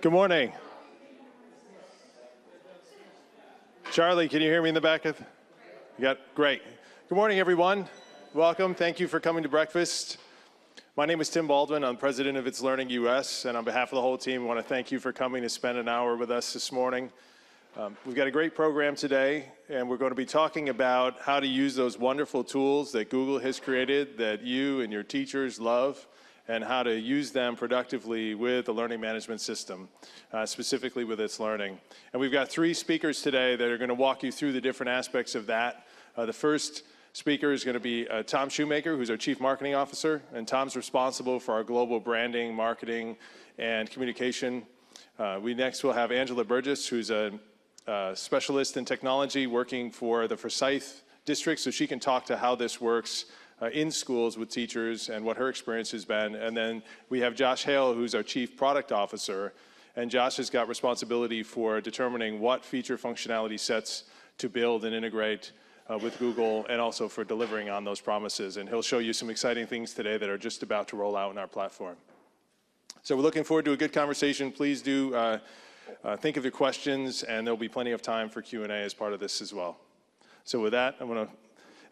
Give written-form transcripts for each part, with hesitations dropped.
Good morning. Charlie, can you hear me in the back? Great. Good morning, everyone. Welcome. Thank you for coming to breakfast. My name is Tim Baldwin. I'm president of itslearning US, and on behalf of the whole team, I want to thank you for coming to spend an hour with us this morning. We've got a great program today, and we're going to be talking about how to use those wonderful tools that Google has created that you and your teachers love, and how to use them productively with the learning management system, specifically with itslearning. And we've got 3 speakers today that are going to walk you through the different aspects of that. The first speaker is going to be Tom Shoemaker, who's our Chief Marketing Officer, and Tom's responsible for our global branding, marketing, and communication. We next will have Angela Burgess, who's a specialist in technology working for the Forsyth District, so she can talk to how this works in schools with teachers and what her experience has been. And then we have Josh Hale, who's our Chief Product Officer, and Josh has got responsibility for determining what feature functionality sets to build and integrate with Google, and also for delivering on those promises. And he'll show you some exciting things today that are just about to roll out in our platform. So we're looking forward to a good conversation. Please do think of your questions, and there'll be plenty of time for Q&A as part of this as well. So with that, I'm going to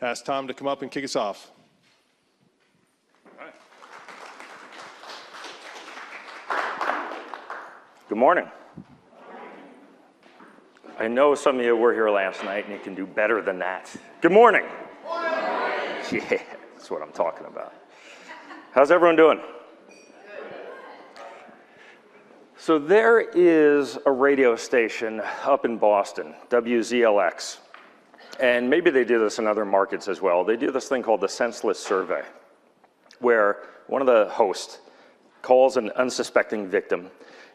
ask Tom to come up and kick us off. Good morning. I know some of you were here last night and you can do better than that. Good morning. Yeah, that's what I'm talking about. How's everyone doing? So there is a radio station up in Boston, WZLX, and maybe they do this in other markets as well. They do this thing called the Senseless Survey, where one of the hosts calls an unsuspecting victim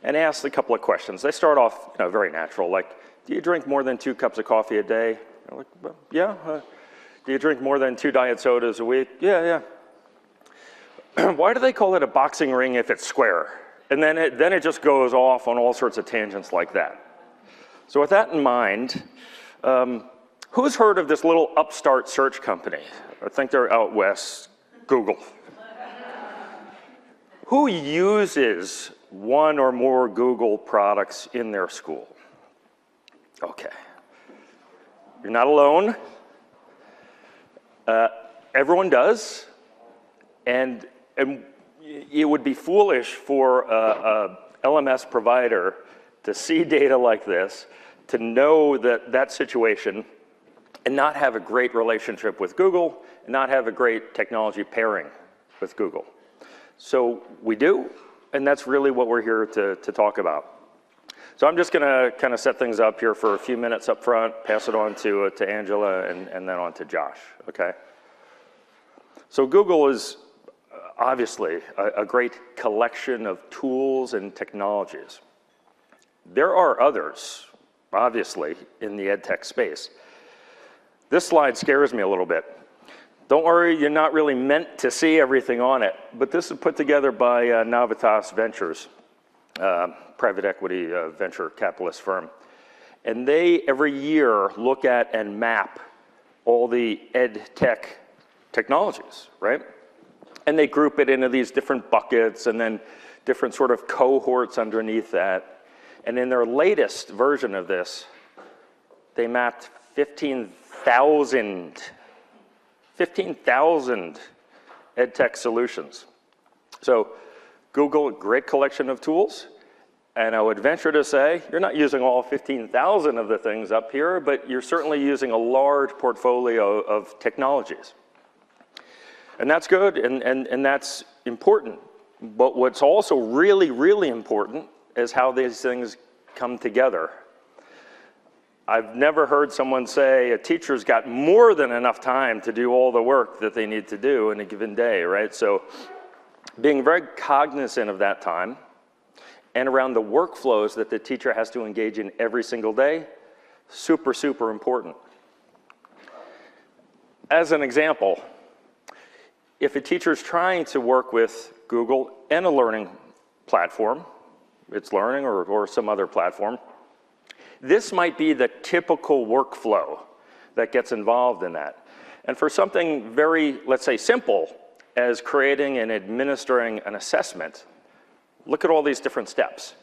and asks a couple of questions. They start off very natural, like, do you drink more than 2 cups of coffee a day? Like, well, yeah. Do you drink more than 2 diet sodas a week? Yeah. Why do they call it a boxing ring if it's square? And then it just goes off on all sorts of tangents like that. So with that in mind, who's heard of this little upstart search company? I think they're out west, Google. Who uses one or more Google products in their school? Okay. You're not alone. Everyone does. And it would be foolish for a LMS provider to see data like this, to know that situation, and not have a great relationship with Google, and not have a great technology pairing with Google. So we do, and that's really what we're here to talk about. So I'm just going to kind of set things up here for a few minutes up front, pass it on to Angela, and then on to Josh, okay? So Google is obviously a great collection of tools and technologies. There are others, obviously, in the ed tech space. This slide scares me a little bit. Don't worry, you're not really meant to see everything on it, but this is put together by Navitas Ventures, private equity venture capitalist firm. And they, every year, look at and map all the ed tech technologies, right? And they group it into these different buckets and then different sort of cohorts underneath that. And in their latest version of this, they mapped 15,000 ed tech solutions. So Google, a great collection of tools. And I would venture to say, you're not using all 15,000 of the things up here, but you're certainly using a large portfolio of technologies. And that's good, and that's important. But what's also really, really important is how these things come together. I've never heard someone say a teacher's got more than enough time to do all the work that they need to do in a given day, right? So being very cognizant of that time and around the workflows that the teacher has to engage in every single day, super, super important. As an example, if a teacher's trying to work with Google and a learning platform, itslearning or some other platform, this might be the typical workflow that gets involved in that. And for something very, let's say, simple as creating and administering an assessment, look at all these different steps.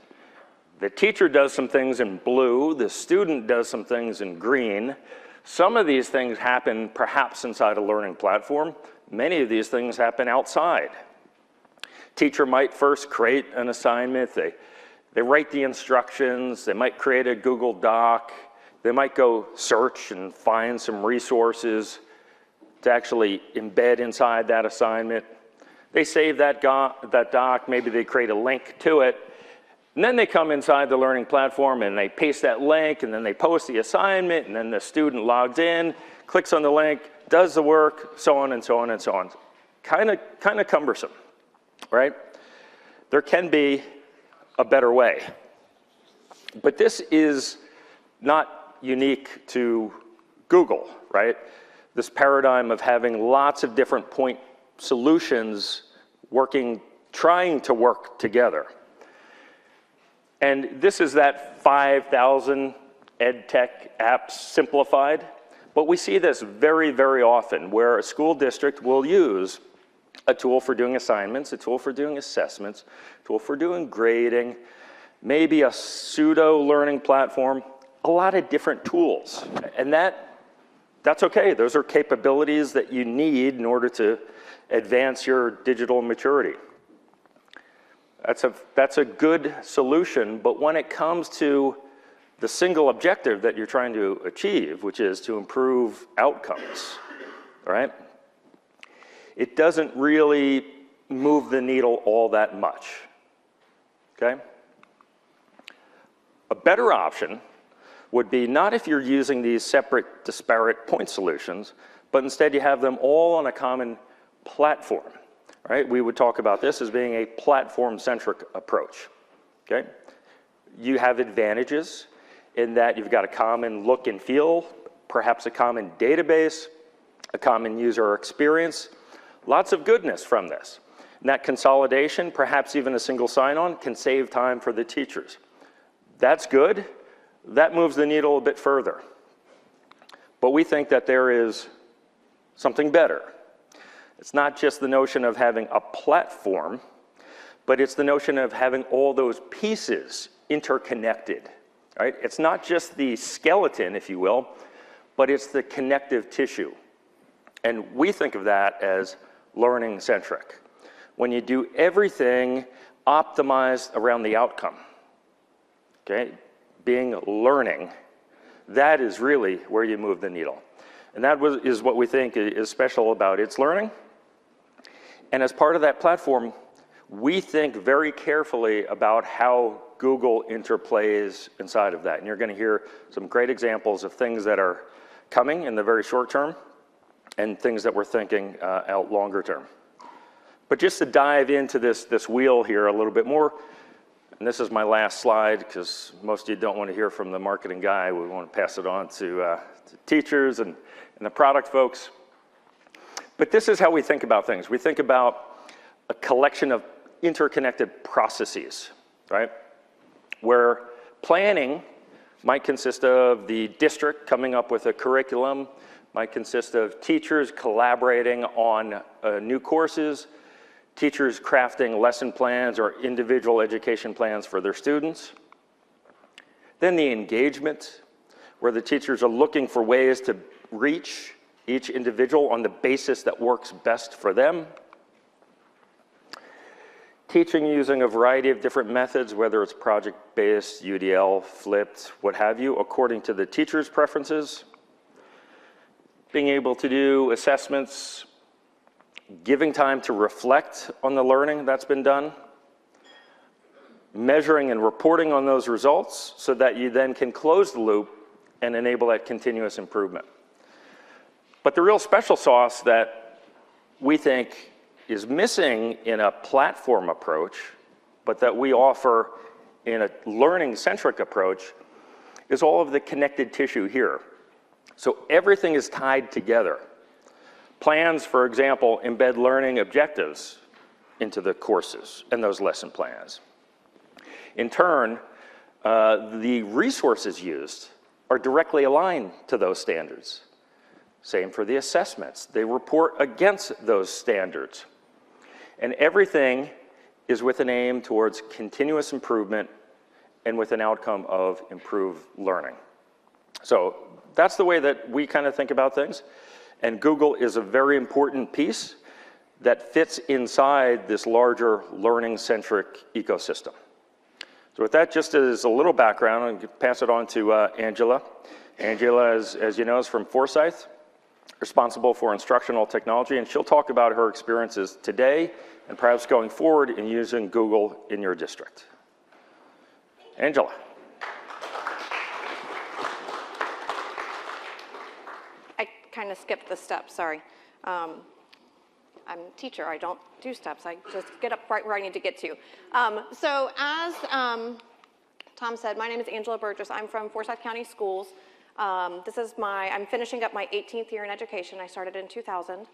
The teacher does some things in blue, the student does some things in green. Some of these things happen perhaps inside a learning platform. Many of these things happen outside. Teacher might first create an assignment, they write the instructions, they might create a Google Doc, they might go search and find some resources to actually embed inside that assignment. They save that doc, maybe they create a link to it, and then they come inside the learning platform and they paste that link, and then they post the assignment, and then the student logs in, clicks on the link, does the work, so on and so on and so on. Kind of cumbersome, right? There can be a better way. But this is not unique to Google, right? This paradigm of having lots of different point solutions trying to work together. And this is that 5,000 ed tech apps simplified. But we see this very, very often where a school district will use a tool for doing assignments, a tool for doing assessments, a tool for doing grading, maybe a pseudo learning platform, a lot of different tools. And that's okay. Those are capabilities that you need in order to advance your digital maturity. That's a good solution, but when it comes to the single objective that you're trying to achieve, which is to improve outcomes, right? It doesn't really move the needle all that much, okay? A better option would be not if you're using these separate, disparate point solutions, but instead you have them all on a common platform, right? We would talk about this as being a platform-centric approach, okay? You have advantages in that you've got a common look and feel, perhaps a common database, a common user experience, lots of goodness from this. And that consolidation, perhaps even a single sign-on, can save time for the teachers. That's good. That moves the needle a bit further. But we think that there is something better. It's not just the notion of having a platform, but it's the notion of having all those pieces interconnected, right? It's not just the skeleton, if you will, but it's the connective tissue. And we think of that as learning-centric. When you do everything optimized around the outcome, okay? Being learning, that is really where you move the needle. And that is what we think is special about itslearning. And as part of that platform, we think very carefully about how Google interplays inside of that. And you're going to hear some great examples of things that are coming in the very short term and things that we're thinking out longer term. But just to dive into this wheel here a little bit more, and this is my last slide because most of you don't want to hear from the marketing guy. We want to pass it on to teachers and the product folks. But this is how we think about things. We think about a collection of interconnected processes, right? Where planning might consist of the district coming up with a curriculum, might consist of teachers collaborating on new courses, teachers crafting lesson plans or individual education plans for their students. Then the engagement, where the teachers are looking for ways to reach each individual on the basis that works best for them. Teaching using a variety of different methods, whether it's project-based, UDL, flipped, what have you, according to the teacher's preferences. Being able to do assessments, giving time to reflect on the learning that's been done, measuring and reporting on those results so that you then can close the loop and enable that continuous improvement. But the real special sauce that we think is missing in a platform approach, but that we offer in a learning-centric approach, is all of the connected tissue here. So everything is tied together. Plans, for example, embed learning objectives into the courses and those lesson plans. In turn, the resources used are directly aligned to those standards. Same for the assessments. They report against those standards. And everything is with an aim towards continuous improvement and with an outcome of improved learning. So that's the way that we kind of think about things. And Google is a very important piece that fits inside this larger learning-centric ecosystem. So with that, just as a little background, I'm going to pass it on to Angela. Angela, as you know, is from Forsyth, responsible for instructional technology, and she'll talk about her experiences today and perhaps going forward in using Google in your district. Angela. I kind of skipped the steps, sorry. I'm a teacher, I don't do steps, I just get up right where I need to get to. So as Tom said, my name is Angela Burgess. I'm from Forsyth County Schools. I'm finishing up my 18th year in education. I started in 2000.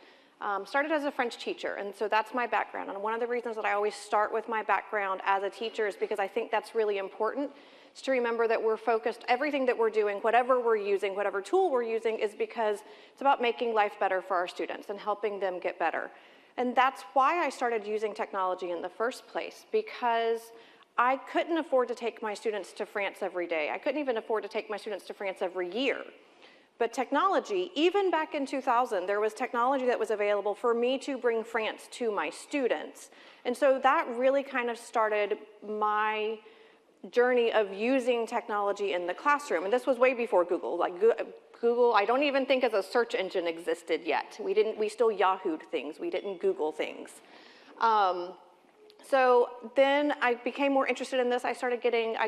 Started as a French teacher, and so that's my background. And one of the reasons that I always start with my background as a teacher is because I think that's really important, is to remember that we're focused, everything that we're doing, whatever we're using, whatever tool we're using, is because it's about making life better for our students and helping them get better. And that's why I started using technology in the first place, because I couldn't afford to take my students to France every day. I couldn't even afford to take my students to France every year. But technology, even back in 2000, there was technology that was available for me to bring France to my students. And so that really kind of started my journey of using technology in the classroom. And this was way before Google. Like Google, I don't even think as a search engine existed yet. We still Yahoo'd things. We didn't Google things. So then I became more interested in this. I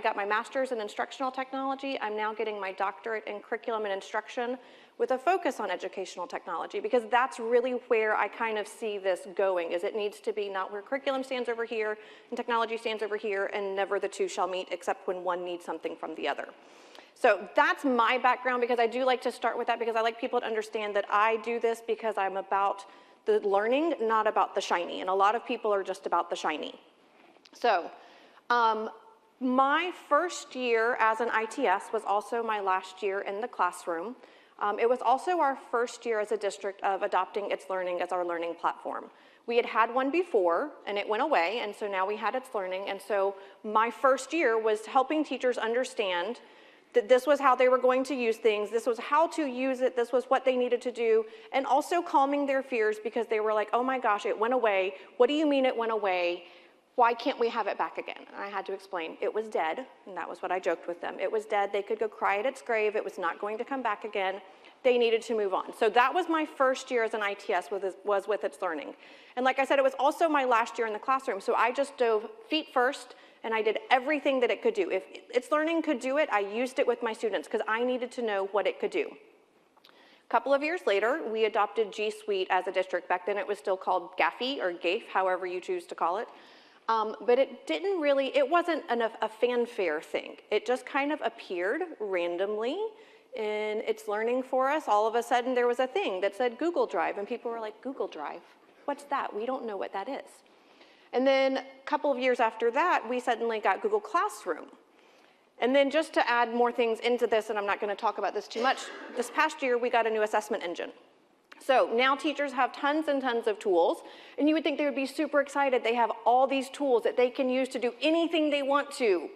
got my master's in instructional technology. I'm now getting my doctorate in curriculum and instruction with a focus on educational technology, because that's really where I kind of see this going, is it needs to be not where curriculum stands over here and technology stands over here, and never the two shall meet except when one needs something from the other. So that's my background, because I do like to start with that, because I like people to understand that I do this because I'm about the learning, not about the shiny. And a lot of people are just about the shiny. So my first year as an ITS was also my last year in the classroom. It was also our first year as a district of adopting itslearning as our learning platform. We had one before, and it went away, and so now we had itslearning. And so my first year was helping teachers understand that this was how they were going to use things, this was how to use it, this was what they needed to do, and also calming their fears, because they were like, oh my gosh, it went away. What do you mean it went away? Why can't we have it back again? And I had to explain, it was dead, and that was what I joked with them. It was dead, they could go cry at its grave, it was not going to come back again. They needed to move on. So that was my first year as an ITS, was with itslearning. And like I said, it was also my last year in the classroom, so I just dove feet first, and I did everything that it could do. If itslearning could do it, I used it with my students, because I needed to know what it could do. A couple of years later, we adopted G Suite as a district. Back then it was still called GAFE, or GAFE, however you choose to call it. But it wasn't a fanfare thing. It just kind of appeared randomly in itslearning for us. All of a sudden there was a thing that said Google Drive, and people were like, Google Drive? What's that? We don't know what that is. And then a couple of years after that, we suddenly got Google Classroom. And then just to add more things into this, and I'm not going to talk about this too much, this past year we got a new assessment engine. So now teachers have tons and tons of tools, and you would think they would be super excited. They have all these tools that they can use to do anything they want to.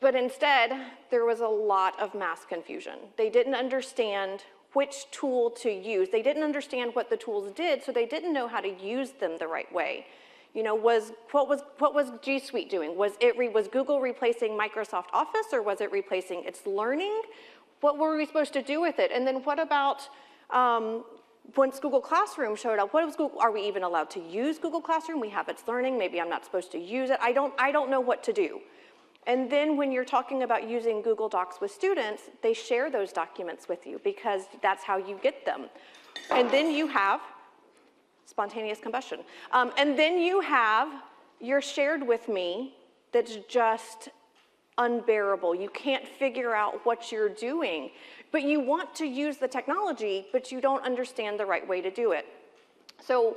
But instead, there was a lot of mass confusion. They didn't understand which tool to use. They didn't understand what the tools did, so they didn't know how to use them the right way. You know, what was G Suite doing? Was Google replacing Microsoft Office, or was it replacing itslearning? What were we supposed to do with it? And then what about once Google Classroom showed up? Are we even allowed to use Google Classroom? We have itslearning. Maybe I'm not supposed to use it. I don't know what to do. And then when you're talking about using Google Docs with students, they share those documents with you, because that's how you get them. And then you have spontaneous combustion. And then you have your shared with me that's just unbearable. You can't figure out what you're doing, but you want to use the technology, but you don't understand the right way to do it. So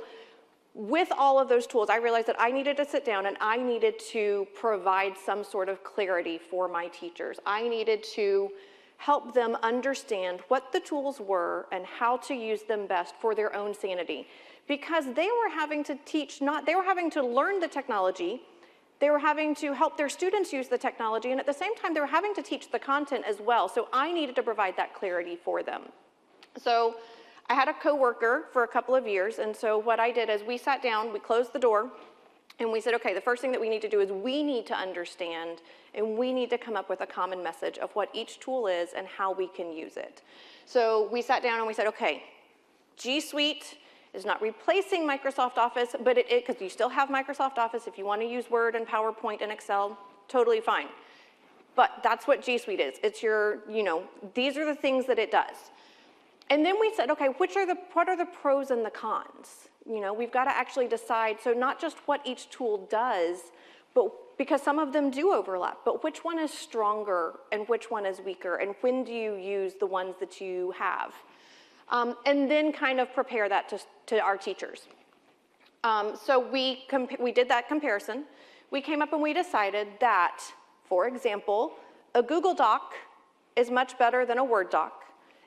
with all of those tools, I realized that I needed to sit down and I needed to provide some sort of clarity for my teachers. I needed to help them understand what the tools were and how to use them best for their own sanity. Because they were having to teach, they were having to learn the technology, they were having to help their students use the technology, and at the same time, they were having to teach the content as well. So I needed to provide that clarity for them. So I had a coworker for a couple of years, and so what I did is we sat down, we closed the door, and we said, okay, the first thing that we need to do is we need to understand and we need to come up with a common message of what each tool is and how we can use it. So we sat down and we said, okay, G Suite is not replacing Microsoft Office, but because you still have Microsoft Office. If you want to use Word and PowerPoint and Excel, totally fine. But that's what G Suite is. It's your, these are the things that it does. And then we said, okay, what are the pros and the cons? We've got to actually decide, so not just what each tool does, but because some of them do overlap, but which one is stronger and which one is weaker, and when do you use the ones that you have? And then kind of prepare that to our teachers. So we did that comparison. We came up and we decided that, for example, a Google Doc is much better than a Word doc.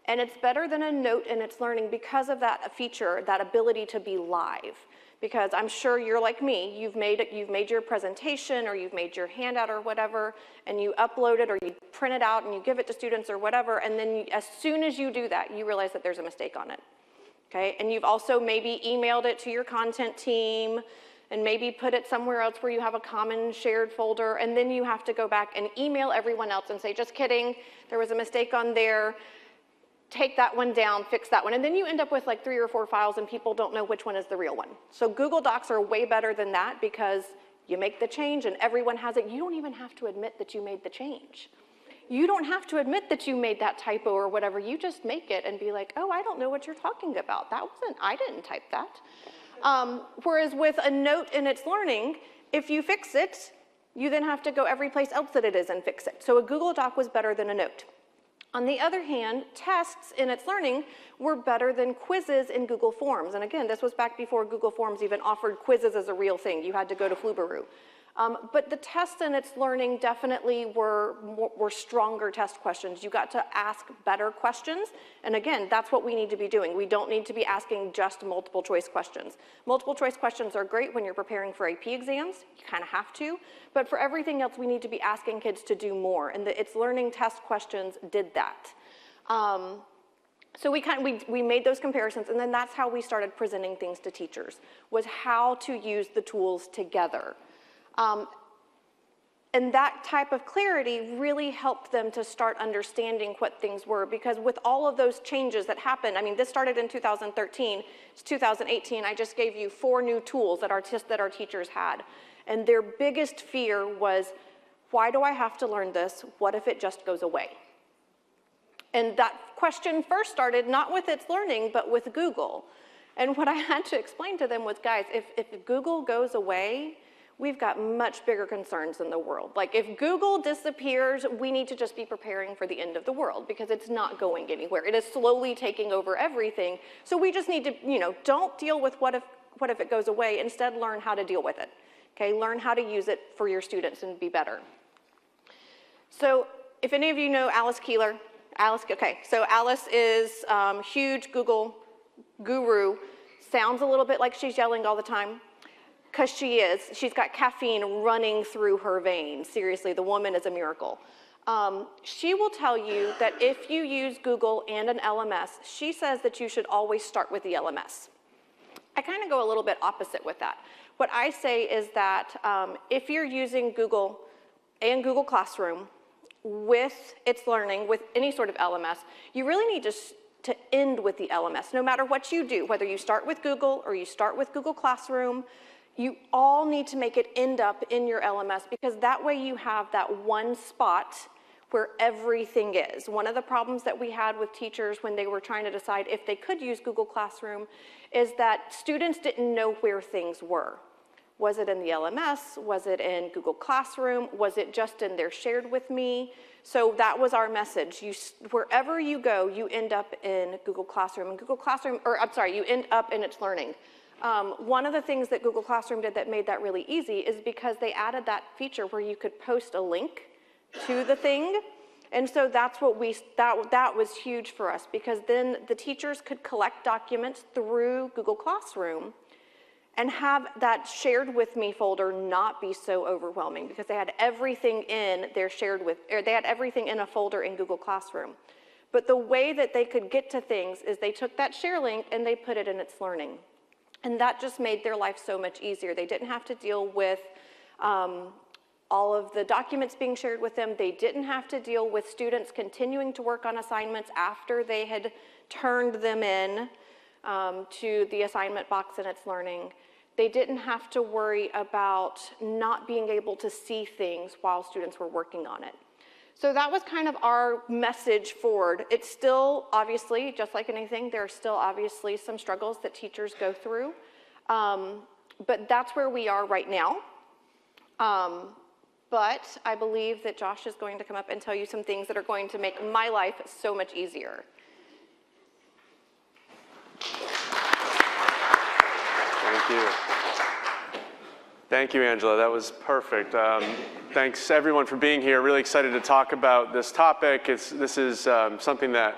And it's better than a note in its learning because of that feature, that ability to be live. Because I'm sure you're like me, you've made your presentation or you've made your handout or whatever, and you upload it or you print it out and you give it to students or whatever, and then as soon as you do that, you realize that there's a mistake on it. Okay? And you've also maybe emailed it to your content team and maybe put it somewhere else where you have a common shared folder, and then you have to go back and email everyone else and say, just kidding, there was a mistake on there. Take that one down, fix that one, and then you end up with like 3 or 4 files and people don't know which one is the real one. So Google Docs are way better than that because you make the change and everyone has it. You don't even have to admit that you made the change. You don't have to admit that you made that typo or whatever. You just make it and be like, oh, I don't know what you're talking about. I didn't type that. Whereas with a note in its learning, if you fix it, you then have to go every place else that it is and fix it. So a Google Doc was better than a note. On the other hand, tests in its learning were better than quizzes in Google Forms. And again, this was back before Google Forms even offered quizzes as a real thing. You had to go to Flubaroo. But the tests in its learning definitely were stronger test questions. You got to ask better questions. And again, that's what we need to be doing. We don't need to be asking just multiple choice questions. Multiple choice questions are great when you're preparing for AP exams. You kind of have to. But for everything else, we need to be asking kids to do more. And its learning test questions did that. So we made those comparisons, and then that's how we started presenting things to teachers, was how to use the tools together. And that type of clarity really helped them to start understanding what things were, because with all of those changes that happened, I mean, this started in 2013, it's 2018, I just gave you 4 new tools that our teachers had. And their biggest fear was, why do I have to learn this? What if it just goes away? And that question first started not with its learning, but with Google. And what I had to explain to them was, guys, if Google goes away, we've got much bigger concerns in the world. Like, if Google disappears, we need to just be preparing for the end of the world, because it's not going anywhere. It is slowly taking over everything. So we just need to, don't deal with what if it goes away. Instead, learn how to deal with it. Okay, learn how to use it for your students and be better. So if any of you know Alice Keeler, okay, so Alice is huge Google guru. Sounds a little bit like she's yelling all the time, because she is. She's got caffeine running through her veins. Seriously, the woman is a miracle. She will tell you that if you use Google and an LMS, she says that you should always start with the LMS. I kind of go a little bit opposite with that. What I say is that if you're using Google and Google Classroom with its learning, with any sort of LMS, you really need to end with the LMS. No matter what you do, whether you start with Google or you start with Google Classroom, you all need to make it end up in your LMS, because that way you have that one spot where everything is. One of the problems that we had with teachers when they were trying to decide if they could use Google Classroom is that students didn't know where things were. Was it in the LMS? Was it in Google Classroom? Was it just in their shared with me? So that was our message. Wherever you go, you end up in Google Classroom. And Google Classroom, you end up in its learning. One of the things that Google Classroom did that made that really easy is because they added that feature where you could post a link to the thing. And so that's what that was huge for us, because then the teachers could collect documents through Google Classroom and have that shared with me folder not be so overwhelming, because they had everything in their they had everything in a folder in Google Classroom. But the way that they could get to things is they took that share link and they put it in itslearning. And that just made their life so much easier. They didn't have to deal with all of the documents being shared with them. They didn't have to deal with students continuing to work on assignments after they had turned them in to the assignment box in itslearning. They didn't have to worry about not being able to see things while students were working on it. So that was kind of our message forward. It's still, obviously, just like anything, there are still obviously some struggles that teachers go through. But that's where we are right now. But I believe that Josh is going to come up and tell you some things that are going to make my life so much easier. Thank you. Thank you, Angela. That was perfect. Thanks, everyone, for being here. Really excited to talk about this topic. This is something that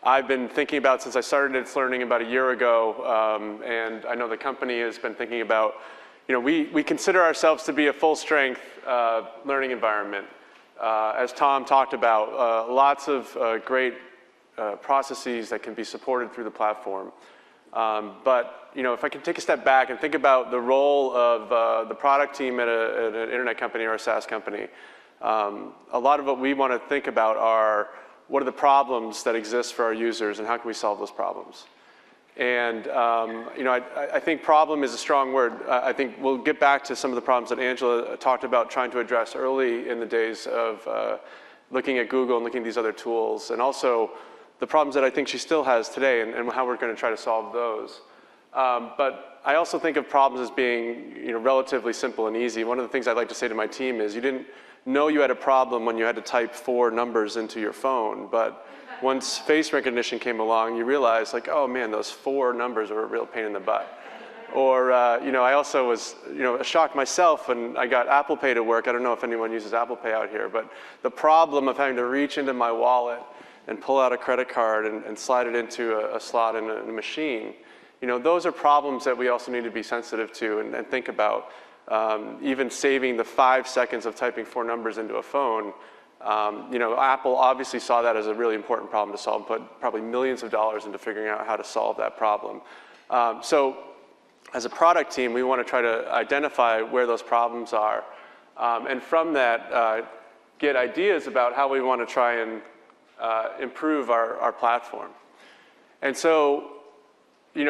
I've been thinking about since I started itslearning about a year ago, and I know the company has been thinking about, we consider ourselves to be a full-strength learning environment. As Tom talked about, lots of great processes that can be supported through the platform. But if I can take a step back and think about the role of the product team at an internet company or a SaaS company, a lot of what we want to think about are, what are the problems that exist for our users and how can we solve those problems? And I think problem is a strong word. I think we'll get back to some of the problems that Angela talked about trying to address early in the days of looking at Google and looking at these other tools, and also the problems that I think she still has today and how we're going to try to solve those. But I also think of problems as being relatively simple and easy. One of the things I'd like to say to my team is, you didn't know you had a problem when you had to type 4 numbers into your phone, but once face recognition came along, you realized, like, oh man, those 4 numbers are a real pain in the butt. Or, I also was, shocked myself when I got Apple Pay to work. I don't know if anyone uses Apple Pay out here, but the problem of having to reach into my wallet and pull out a credit card and slide it into a slot in a machine, those are problems that we also need to be sensitive to and think about. Even saving the 5 seconds of typing 4 numbers into a phone, Apple obviously saw that as a really important problem to solve and put probably millions of dollars into figuring out how to solve that problem. So as a product team, we want to try to identify where those problems are, and from that, get ideas about how we want to try and improve our platform. And so,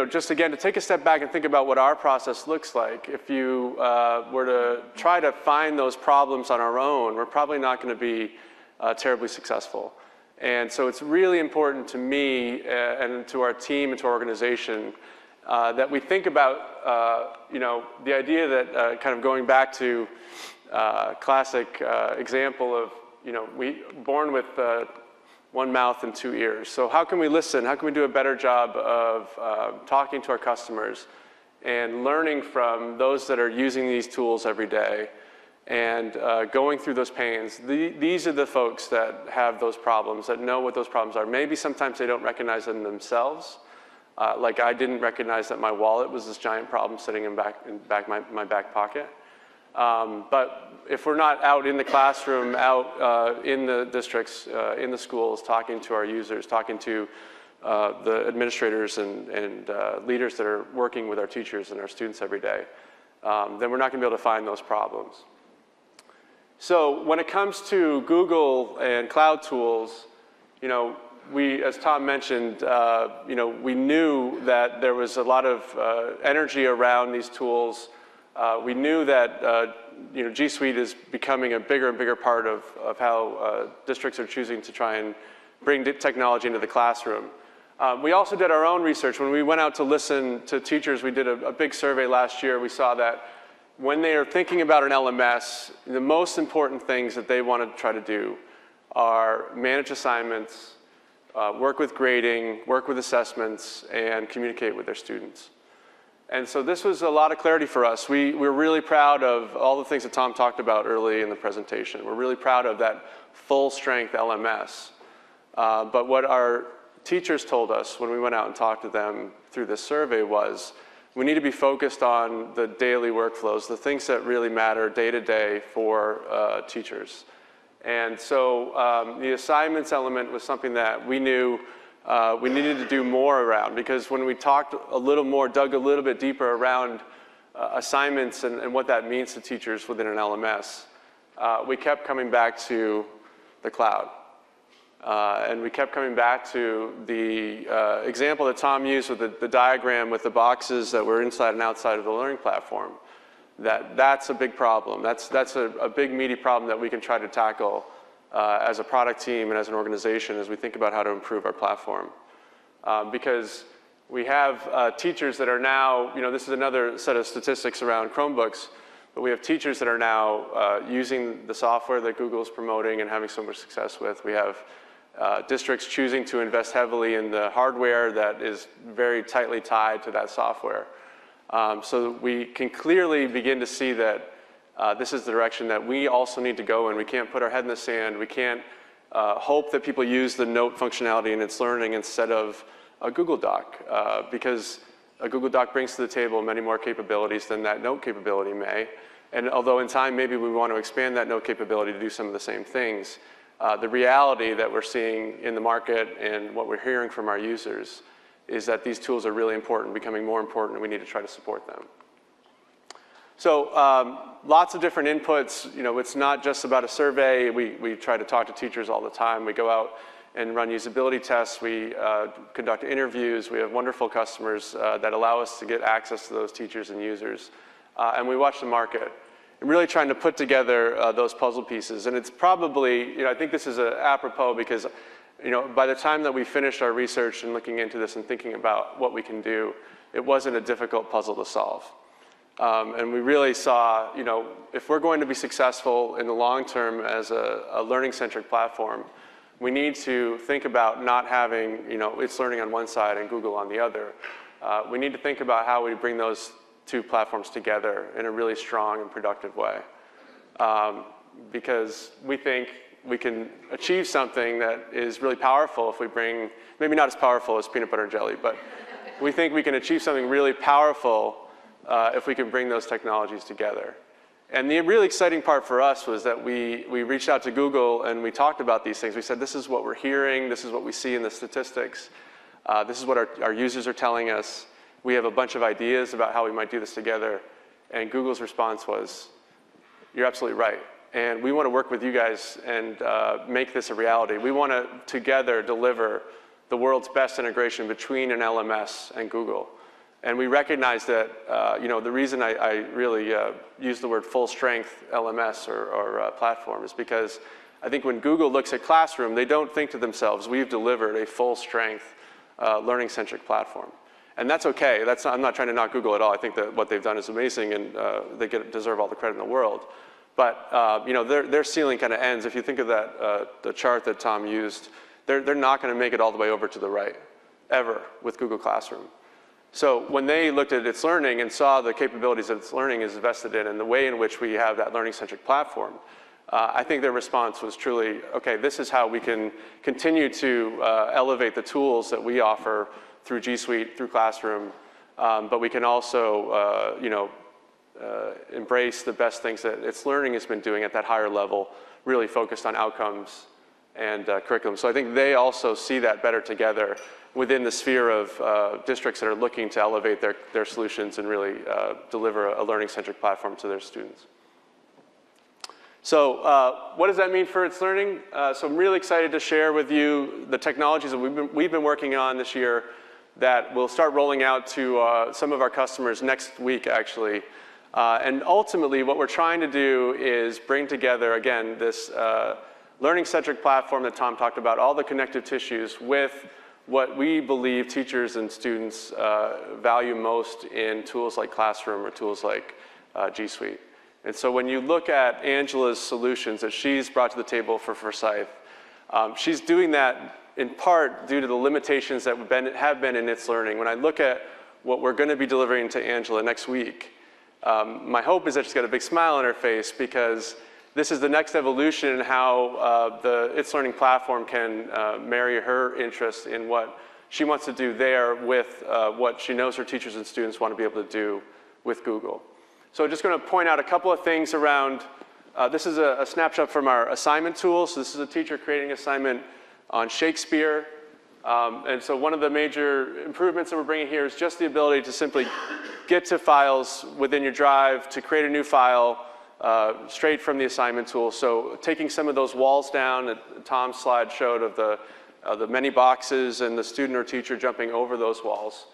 just again, to take a step back and think about what our process looks like, if you were to try to find those problems on our own, we're probably not going to be terribly successful. And so it's really important to me and to our team and to our organization that we think about, the idea that kind of going back to classic example of, born with one mouth and 2 ears. So how can we listen? How can we do a better job of talking to our customers and learning from those that are using these tools every day and going through those pains? These are the folks that have those problems, that know what those problems are. Maybe sometimes they don't recognize them themselves. Like I didn't recognize that my wallet was this giant problem sitting in my back pocket. But if we're not out in the classroom, out in the districts, in the schools, talking to our users, talking to the administrators and leaders that are working with our teachers and our students every day, then we're not going to be able to find those problems. So when it comes to Google and cloud tools, we, as Tom mentioned, we knew that there was a lot of energy around these tools. We knew that G Suite is becoming a bigger and bigger part of how districts are choosing to try and bring technology into the classroom. We also did our own research. When we went out to listen to teachers, we did a big survey last year. We saw that when they are thinking about an LMS, the most important things that they want to try to do are manage assignments, work with grading, work with assessments, and communicate with their students. And so this was a lot of clarity for us. We're really proud of all the things that Tom talked about early in the presentation. We're really proud of that full-strength LMS. But what our teachers told us when we went out and talked to them through this survey was, we need to be focused on the daily workflows, the things that really matter day to day for teachers. And so the assignments element was something that we knew we needed to do more around, because when we talked a little more, dug a little bit deeper around assignments and what that means to teachers within an LMS, we kept coming back to the cloud. And we kept coming back to the example that Tom used with the diagram with the boxes that were inside and outside of the learning platform. That's a big problem. That's a big meaty problem that we can try to tackle as a product team and as an organization as we think about how to improve our platform. Because we have teachers that are now, this is another set of statistics around Chromebooks, but we have teachers that are now using the software that Google is promoting and having so much success with. We have districts choosing to invest heavily in the hardware that is very tightly tied to that software. So we can clearly begin to see that this is the direction that we also need to go in. We can't put our head in the sand. We can't hope that people use the note functionality in itslearning instead of a Google Doc, because a Google Doc brings to the table many more capabilities than that note capability may. And although in time maybe we want to expand that note capability to do some of the same things, the reality that we're seeing in the market and what we're hearing from our users is that these tools are really important, becoming more important, and we need to try to support them. So lots of different inputs. It's not just about a survey. We try to talk to teachers all the time. We go out and run usability tests. We conduct interviews. We have wonderful customers that allow us to get access to those teachers and users. And we watch the market. And really trying to put together those puzzle pieces. And it's probably, I think this is apropos because, by the time that we finished our research and looking into this and thinking about what we can do, it wasn't a difficult puzzle to solve. And we really saw, if we're going to be successful in the long term as a learning-centric platform, we need to think about not having, itslearning on one side and Google on the other. We need to think about how we bring those two platforms together in a really strong and productive way. Because we think we can achieve something that is really powerful if we bring, maybe not as powerful as peanut butter and jelly, but we think we can achieve something really powerful if we can bring those technologies together. And the really exciting part for us was that we reached out to Google and we talked about these things. We said, this is what we're hearing, this is what we see in the statistics, this is what our users are telling us. We have a bunch of ideas about how we might do this together. And Google's response was, you're absolutely right. And we want to work with you guys and make this a reality. We want to together deliver the world's best integration between an LMS and Google. And we recognize that, the reason I really use the word full strength LMS or platform is because I think when Google looks at Classroom, they don't think to themselves, we've delivered a full strength learning-centric platform. And that's okay. I'm not trying to knock Google at all. I think that what they've done is amazing and they deserve all the credit in the world. But their ceiling kind of ends. If you think of that, the chart that Tom used, they're not going to make it all the way over to the right, ever, with Google Classroom. So when they looked at itslearning and saw the capabilities that itslearning is invested in and the way in which we have that learning-centric platform, I think their response was truly, okay, this is how we can continue to elevate the tools that we offer through G Suite, through Classroom, but we can also, embrace the best things that itslearning has been doing at that higher level, really focused on outcomes and curriculum. So I think they also see that better together within the sphere of districts that are looking to elevate their solutions and really deliver a learning-centric platform to their students. So what does that mean for itslearning? So I'm really excited to share with you the technologies that we've been working on this year that we'll start rolling out to some of our customers next week, actually. And ultimately, what we're trying to do is bring together, again, this learning-centric platform that Tom talked about, all the connective tissues with what we believe teachers and students value most in tools like Classroom or tools like G Suite. And so when you look at Angela's solutions that she's brought to the table for Forsyth, she's doing that in part due to the limitations that have been in itslearning. When I look at what we're going to be delivering to Angela next week. My hope is that she's got a big smile on her face, because this is the next evolution in how the itslearning platform can marry her interest in what she wants to do there with what she knows her teachers and students want to be able to do with Google. So I'm just going to point out a couple of things around, this is a snapshot from our assignment tool. So this is a teacher creating an assignment on Shakespeare. And so one of the major improvements that we're bringing here is just the ability to simply get to files within your drive, to create a new file straight from the assignment tool. So taking some of those walls down that Tom's slide showed of the many boxes and the student or teacher jumping over those walls.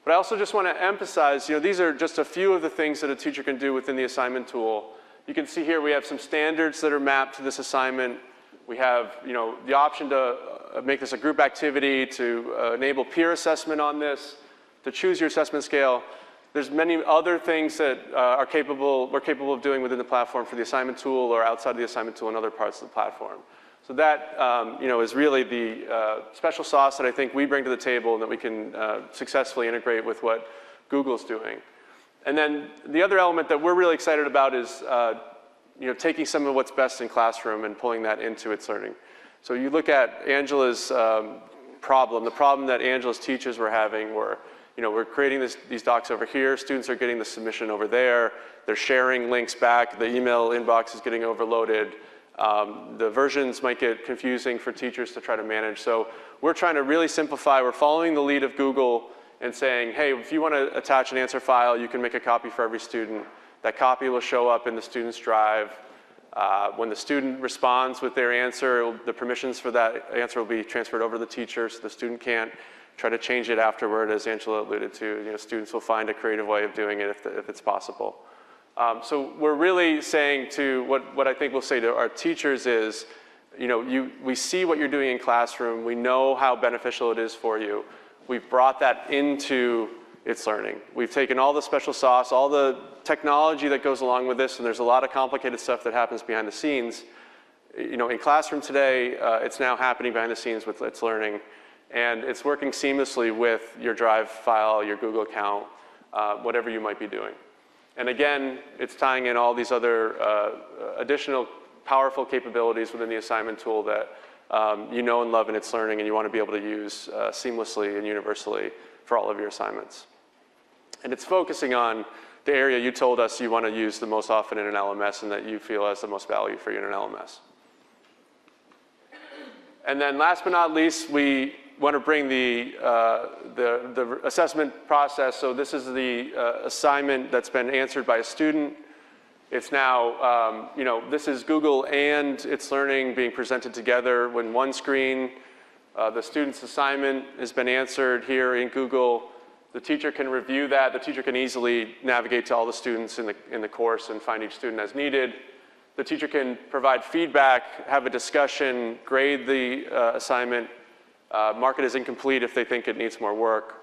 But I also just want to emphasize, these are just a few of the things that a teacher can do within the assignment tool. You can see here we have some standards that are mapped to this assignment. We have, the option to make this a group activity, to enable peer assessment on this, to choose your assessment scale. There's many other things that we're capable of doing within the platform for the assignment tool or outside of the assignment tool in other parts of the platform. So that, is really the special sauce that I think we bring to the table and that we can successfully integrate with what Google's doing. And then the other element that we're really excited about is, taking some of what's best in classroom and pulling that into itslearning. So you look at Angela's problem, the problem that Angela's teachers were having were, we're creating these docs over here, students are getting the submission over there, they're sharing links back, the email inbox is getting overloaded. The versions might get confusing for teachers to try to manage. So we're trying to really simplify. We're following the lead of Google and saying, hey, if you want to attach an answer file, you can make a copy for every student. That copy will show up in the student's drive. When the student responds with their answer, the permissions for that answer will be transferred over to the teacher, so the student can't try to change it afterward, as Angela alluded to. Students will find a creative way of doing it if it's possible. So we're really saying to, what I think we'll say to our teachers is, we see what you're doing in classroom, we know how beneficial it is for you. We've brought that into itslearning. We've taken all the special sauce, all the technology that goes along with this, and there's a lot of complicated stuff that happens behind the scenes. In classroom today, it's now happening behind the scenes with itslearning, and it's working seamlessly with your Drive file, your Google account, whatever you might be doing. And again, it's tying in all these other additional powerful capabilities within the assignment tool that you know and love in itslearning, and you want to be able to use seamlessly and universally for all of your assignments. And it's focusing on the area you told us you want to use the most often in an LMS and that you feel has the most value for you in an LMS. And then last but not least, we want to bring the assessment process. So this is the assignment that's been answered by a student. It's now, this is Google and itslearning being presented together when one screen. The student's assignment has been answered here in Google. The teacher can review that. The teacher can easily navigate to all the students in the course and find each student as needed. The teacher can provide feedback, have a discussion, grade the assignment, mark it as incomplete if they think it needs more work.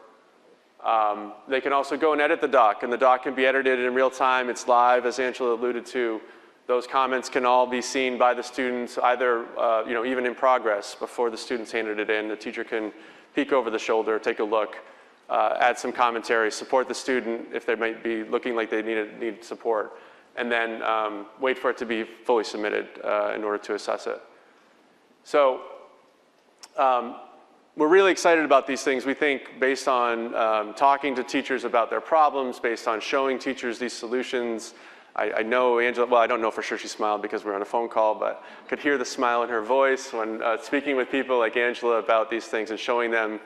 They can also go and edit the doc, and the doc can be edited in real time. It's live, as Angela alluded to. Those comments can all be seen by the students, either even in progress before the students handed it in. The teacher can peek over the shoulder, take a look, add some commentary, support the student if they might be looking like they need support, and then wait for it to be fully submitted in order to assess it. So we're really excited about these things. We think based on talking to teachers about their problems, based on showing teachers these solutions. I know Angela, well, I don't know for sure she smiled because we were on a phone call, but could hear the smile in her voice when speaking with people like Angela about these things and showing them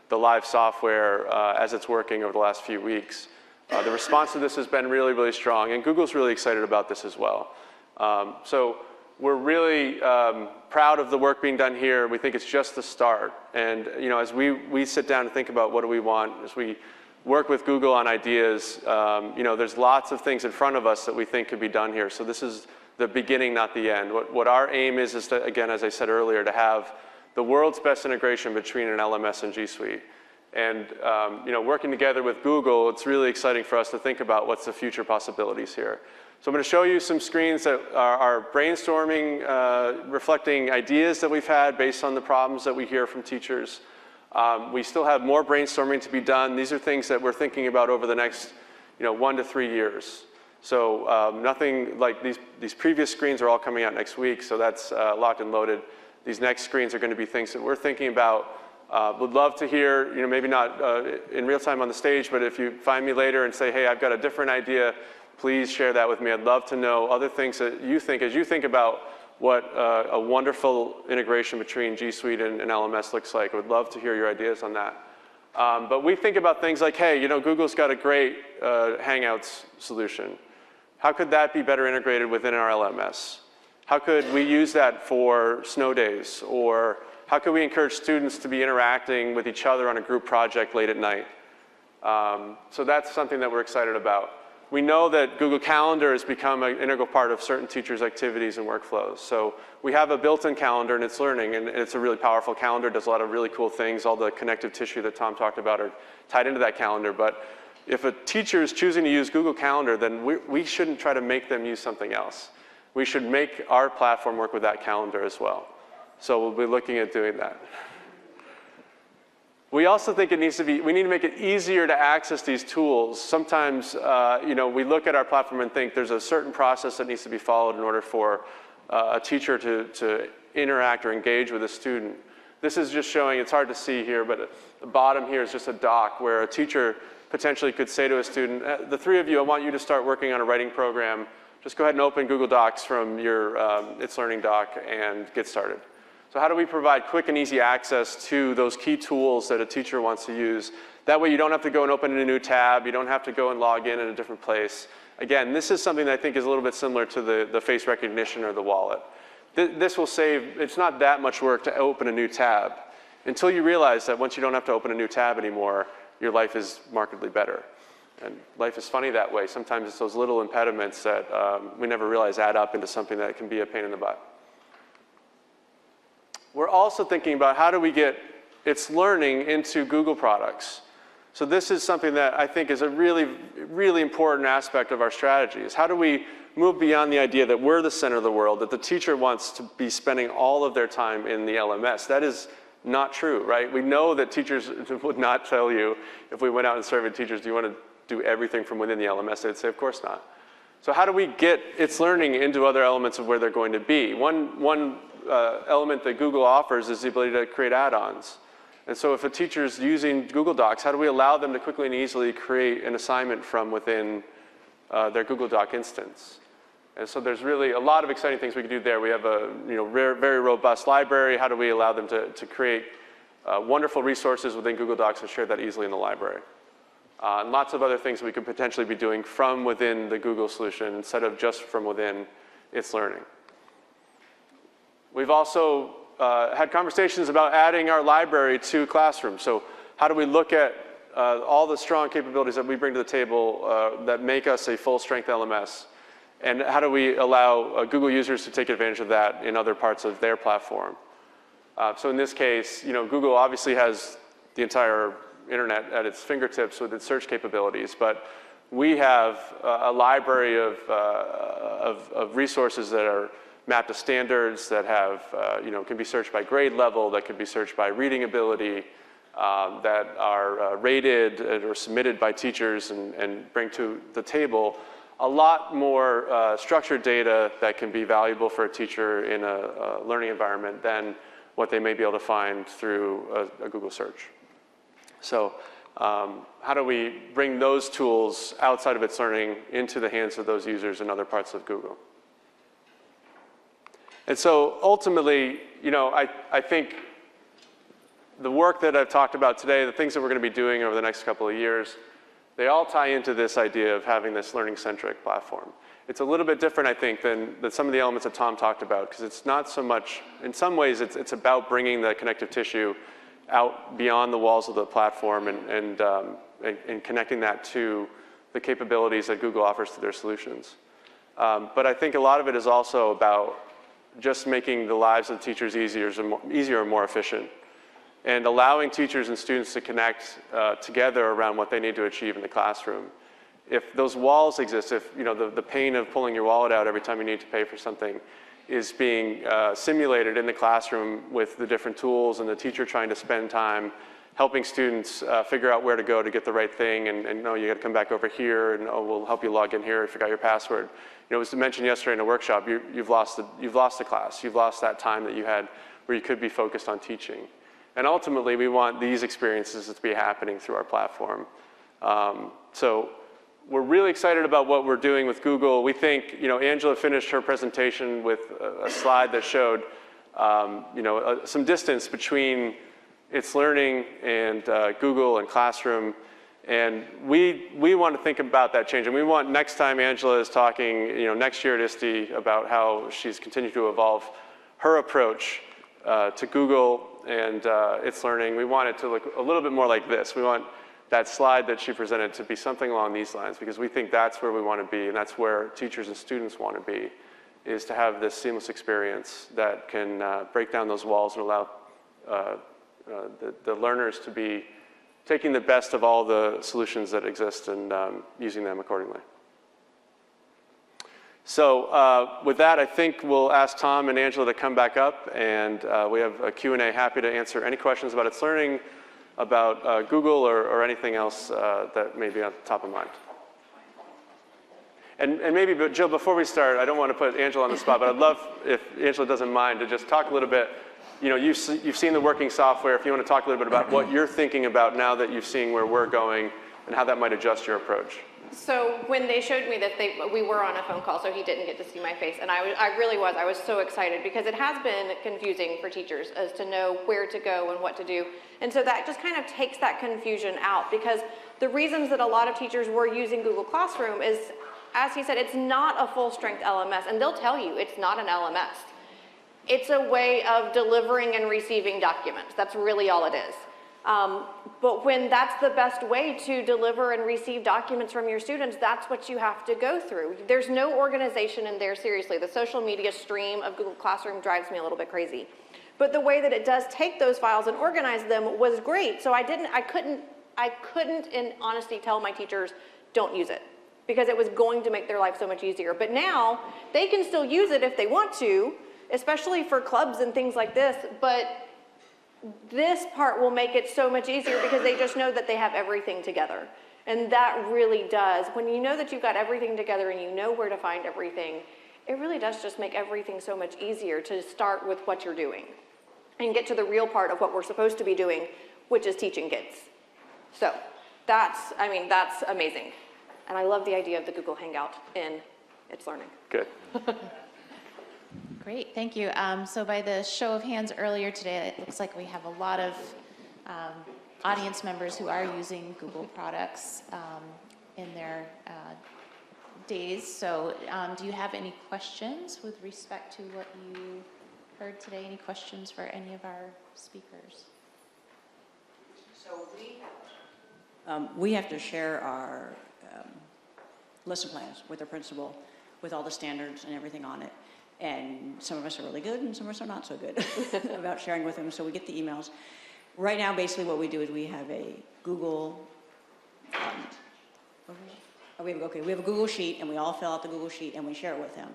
the live software as it's working over the last few weeks. The response to this has been really, really strong, and Google's really excited about this as well. So we're really proud of the work being done here. We think it's just the start. And as we sit down and think about what do we want, as we work with Google on ideas, there's lots of things in front of us that we think could be done here. So this is the beginning, not the end. What our aim is to, again, as I said earlier, to have the world's best integration between an LMS and G Suite. And working together with Google, it's really exciting for us to think about what's the future possibilities here. So I'm going to show you some screens that are brainstorming, reflecting ideas that we've had based on the problems that we hear from teachers. We still have more brainstorming to be done. These are things that we're thinking about over the next 1 to 3 years. So nothing like these previous screens are all coming out next week, so that's locked and loaded. These next screens are going to be things that we're thinking about. Would love to hear, maybe not in real time on the stage, but if you find me later and say, hey, I've got a different idea, please share that with me. I'd love to know other things that you think, as you think about what a wonderful integration between G Suite and LMS looks like. I would love to hear your ideas on that. But we think about things like, hey, Google's got a great Hangouts solution. How could that be better integrated within our LMS? How could we use that for snow days? Or how could we encourage students to be interacting with each other on a group project late at night? So that's something that we're excited about. We know that Google Calendar has become an integral part of certain teachers' activities and workflows. So we have a built-in calendar in itslearning, and it's a really powerful calendar, does a lot of really cool things. All the connective tissue that Tom talked about are tied into that calendar. But if a teacher is choosing to use Google Calendar, then we shouldn't try to make them use something else. We should make our platform work with that calendar as well. So we'll be looking at doing that. We also think we need to make it easier to access these tools. Sometimes, we look at our platform and think there's a certain process that needs to be followed in order for a teacher to interact or engage with a student. This is just showing, it's hard to see here, but at the bottom here is just a doc where a teacher potentially could say to a student, the three of you, I want you to start working on a writing program. Just go ahead and open Google Docs from your itslearning doc and get started. So how do we provide quick and easy access to those key tools that a teacher wants to use? That way you don't have to go and open a new tab. You don't have to go and log in a different place. Again, this is something that I think is a little bit similar to the face recognition or the wallet. This will save, it's not that much work to open a new tab until you realize that once you don't have to open a new tab anymore, your life is markedly better. And life is funny that way. Sometimes it's those little impediments that we never realize add up into something that can be a pain in the butt. We're also thinking about how do we get itslearning into Google products. So this is something that I think is a really, really important aspect of our strategy, is how do we move beyond the idea that we're the center of the world, that the teacher wants to be spending all of their time in the LMS. That is not true, right? We know that teachers would not tell you, if we went out and surveyed teachers, do you want to do everything from within the LMS? They'd say, of course not. So how do we get itslearning into other elements of where they're going to be? One element that Google offers is the ability to create add-ons. And so if a teacher's using Google Docs, how do we allow them to quickly and easily create an assignment from within their Google Doc instance? And so there's really a lot of exciting things we can do there. We have a very robust library. How do we allow them to create wonderful resources within Google Docs and share that easily in the library? And lots of other things we could potentially be doing from within the Google solution instead of just from within itslearning. We've also had conversations about adding our library to Classroom. So how do we look at all the strong capabilities that we bring to the table that make us a full-strength LMS? And how do we allow Google users to take advantage of that in other parts of their platform? So in this case, Google obviously has the entire internet at its fingertips with its search capabilities, but we have a library of resources that are mapped to standards, that have, can be searched by grade level, that can be searched by reading ability, that are rated or submitted by teachers and bring to the table a lot more structured data that can be valuable for a teacher in a learning environment than what they may be able to find through a Google search. So how do we bring those tools outside of itslearning into the hands of those users in other parts of Google? And so ultimately, I think the work that I've talked about today, the things that we're going to be doing over the next couple of years, they all tie into this idea of having this learning-centric platform. It's a little bit different, I think, than some of the elements that Tom talked about, because it's not so much, in some ways, it's about bringing the connective tissue out beyond the walls of the platform and connecting that to the capabilities that Google offers to their solutions. But I think a lot of it is also about just making the lives of teachers easier and more efficient, and allowing teachers and students to connect together around what they need to achieve in the classroom. If those walls exist, if the pain of pulling your wallet out every time you need to pay for something is being simulated in the classroom with the different tools and the teacher trying to spend time helping students figure out where to go to get the right thing, and no, you got to come back over here, and oh, we'll help you log in here if you forgot your password. You know, it was mentioned yesterday in a workshop, you've lost the class. You've lost that time that you had where you could be focused on teaching. And ultimately, we want these experiences to be happening through our platform. So we're really excited about what we're doing with Google. We think, you know, Angela finished her presentation with a slide that showed, you know, some distance between itslearning and Google and Classroom. And we want to think about that change. And we want, next time Angela is talking, you know, next year at ISTE about how she's continued to evolve her approach to Google and itslearning, we want it to look a little bit more like this. We want that slide that she presented to be something along these lines, because we think that's where we want to be, and that's where teachers and students want to be, is to have this seamless experience that can break down those walls and allow the learners to be taking the best of all the solutions that exist and using them accordingly. So with that, I think we'll ask Tom and Angela to come back up, and we have a Q&A. Happy to answer any questions about itslearning, about Google, or anything else that may be on top of mind. And maybe, but Jill, before we start, I don't want to put Angela on the spot, but I'd love, if Angela doesn't mind, to just talk a little bit. You know, you've seen the working software. If you want to talk a little bit about what you're thinking about now that you've seen where we're going and how that might adjust your approach. So when they showed me that we were on a phone call, so he didn't get to see my face, and I was so excited, because it has been confusing for teachers as to know where to go and what to do. And so that just kind of takes that confusion out, because the reasons that a lot of teachers were using Google Classroom is, as he said, it's not a full-strength LMS, and they'll tell you it's not an LMS. It's a way of delivering and receiving documents. That's really all it is. But when that's the best way to deliver and receive documents from your students, that's what you have to go through. There's no organization in there, seriously. The social media stream of Google Classroom drives me a little bit crazy. But the way that it does take those files and organize them was great. So I couldn't in honesty tell my teachers, don't use it, because it was going to make their life so much easier. But now they can still use it if they want to, especially for clubs and things like this, but this part will make it so much easier because they just know that they have everything together. And that really does. When you know that you've got everything together and you know where to find everything, it really does just make everything so much easier to start with what you're doing and get to the real part of what we're supposed to be doing, which is teaching kids. So that's amazing. And I love the idea of the Google Hangout in itslearning. Good. Great, thank you. So by the show of hands earlier today, it looks like we have a lot of audience members who are using Google products in their days. So do you have any questions with respect to what you heard today? Any questions for any of our speakers? So we have to share our lesson plans with our principal, with all the standards and everything on it. And some of us are really good and some of us are not so good about sharing with them, so we get the emails. Right now, basically what we do is we have a Google, we have a Google sheet, and we all fill out the Google sheet and we share it with them.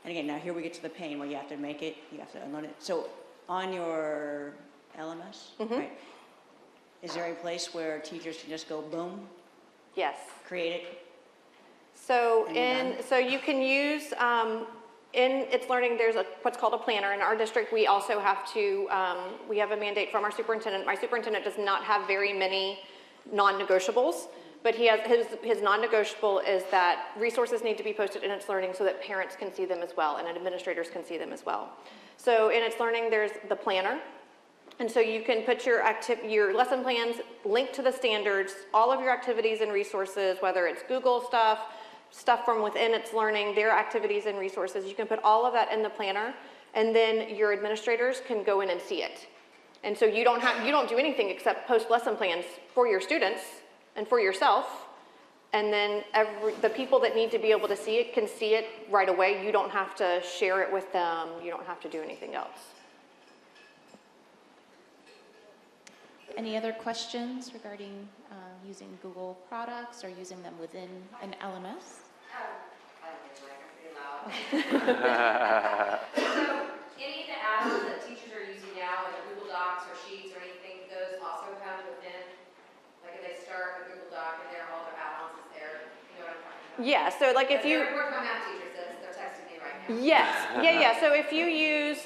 And again, now here we get to the pain where you have to make it, you have to unload it. So on your LMS, right, is there a place where teachers can just go boom? Yes. Create it? So you can use, in itslearning, there's what's called a planner. In our district, we also have to, we have a mandate from our superintendent. My superintendent does not have very many non-negotiables, but he has, his non-negotiable is that resources need to be posted in itslearning so that parents can see them as well and administrators can see them as well. So in itslearning, there's the planner. And so you can put your lesson plans, link to the standards, all of your activities and resources, whether it's Google stuff from within itslearning, their activities and resources. You can put all of that in the planner, and then your administrators can go in and see it. And so you don't do anything except post lesson plans for your students and for yourself. And then the people that need to be able to see it can see it right away. You don't have to share it with them. You don't have to do anything else. Any other questions regarding using Google products or using them within an LMS? So any of the add-ons that teachers are using now, like Google Docs or Sheets or anything, those also come with Yeah, so like if you. They're working on math teachers, they're texting me right now. Yes, yeah. So if you use,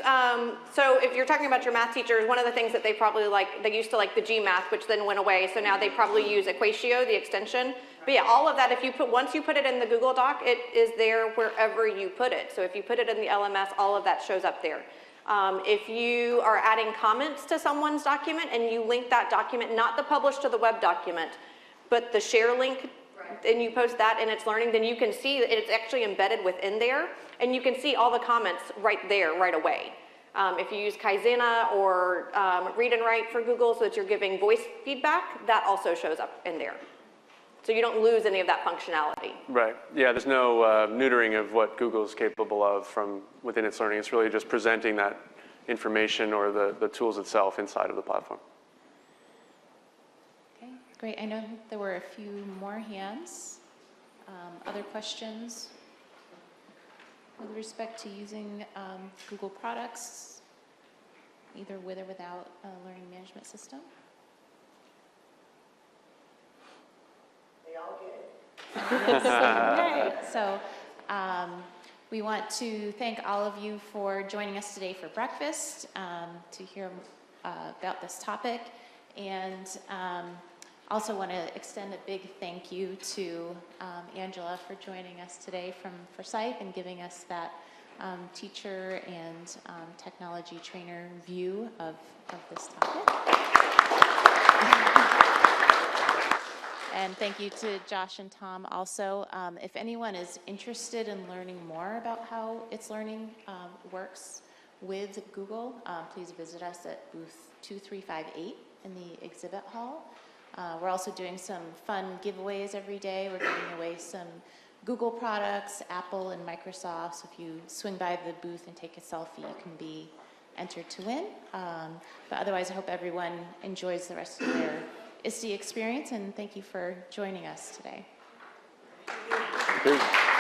so if you're talking about your math teachers, one of the things that they probably like, they used to like the GMath, which then went away. So now they probably use Equatio, the extension. But yeah, all of that, if you put, once you put it in the Google Doc, it is there wherever you put it. So if you put it in the LMS, all of that shows up there. If you are adding comments to someone's document and you link that document, not the publish to the web document, but the share link, and you post that in itslearning, then you can see that it's actually embedded within there, and you can see all the comments right there, right away. If you use Kaizena or Read and Write for Google so that you're giving voice feedback, that also shows up in there. So you don't lose any of that functionality. Right. Yeah, there's no neutering of what Google's capable of from within its learning. It's really just presenting that information or the tools itself inside of the platform. Okay, great. I know there were a few more hands. Other questions with respect to using Google products, either with or without a learning management system? Okay, so we want to thank all of you for joining us today for breakfast to hear about this topic, and also want to extend a big thank you to Angela for joining us today from Forsyth and giving us that teacher and technology trainer view of this topic. And thank you to Josh and Tom also. If anyone is interested in learning more about how itslearning works with Google, please visit us at booth 2358 in the exhibit hall. We're also doing some fun giveaways every day. We're giving away some Google products, Apple and Microsoft. So if you swing by the booth and take a selfie, you can be entered to win. But otherwise, I hope everyone enjoys the rest of their ISTE experience, and thank you for joining us today. Thank you.